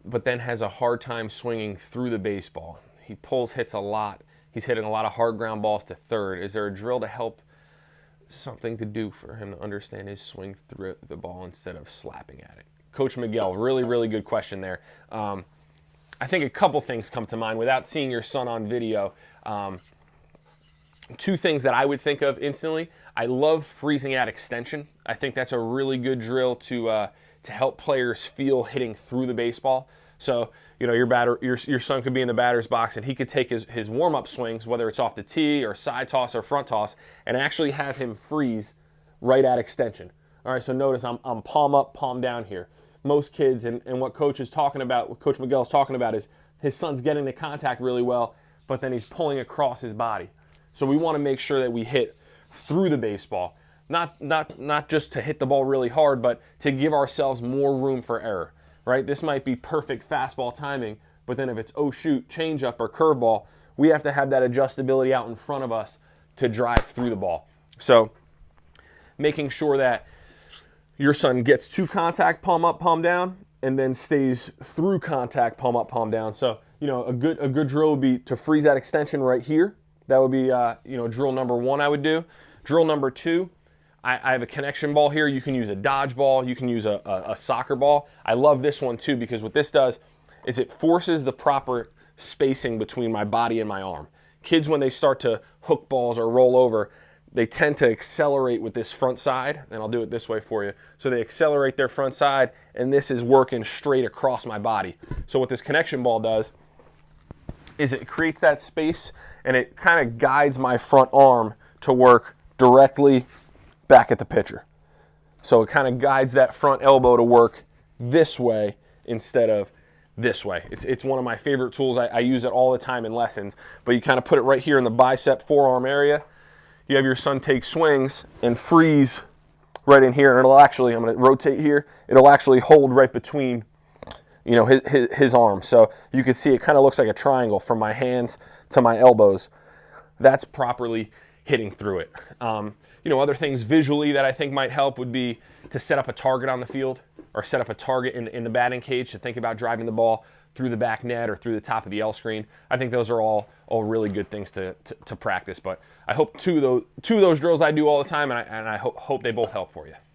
but then has a hard time swinging through the baseball. He hits a lot. He's hitting a lot of hard ground balls to third. Is there a drill to help, something to do for him to understand his swing through the ball instead of slapping at it? Coach Miguel, really, really good question there. I think a couple things come to mind without seeing your son on video. Two things that I would think of instantly. I love freezing at extension. I think that's a really good drill to help players feel hitting through the baseball. So, you know, your son could be in the batter's box and he could take his warm-up swings, whether it's off the tee or side toss or front toss, and actually have him freeze right at extension. All right, so notice I'm palm up, palm down here. Most kids, and what Coach is talking about, what Coach Miguel is talking about, is his son's getting the contact really well, but then he's pulling across his body. So we want to make sure that we hit through the baseball, not just to hit the ball really hard, but to give ourselves more room for error, right? This might be perfect fastball timing, but then if it's, oh shoot, changeup or curveball, we have to have that adjustability out in front of us to drive through the ball. So making sure that your son gets to contact, palm up, palm down, and then stays through contact, palm up, palm down. So, you know, a good drill would be to freeze that extension right here. That would be, drill number one I would do. Drill number two, I have a connection ball here. You can use a dodge ball. You can use a soccer ball. I love this one too because what this does is it forces the proper spacing between my body and my arm. Kids, when they start to hook balls or roll over, they tend to accelerate with this front side, and I'll do it this way for you. So they accelerate their front side, and this is working straight across my body. So what this connection ball does is it creates that space, and it kind of guides my front arm to work directly back at the pitcher. So it kind of guides that front elbow to work this way instead of this way. It's one of my favorite tools. I use it all the time in lessons, but you kind of put it right here in the bicep forearm area. You have your son take swings and freeze right in here, and it'll actually, I'm going to rotate here, it'll actually hold right between, you know, his arms. So you can see it kind of looks like a triangle from my hands to my elbows. That's properly hitting through it. Other things visually that I think might help would be to set up a target on the field or set up a target in the batting cage to think about driving the ball through the back net or through the top of the L screen. I think those are all really good things to practice. But I hope two of those drills I do all the time, and I hope they both help for you.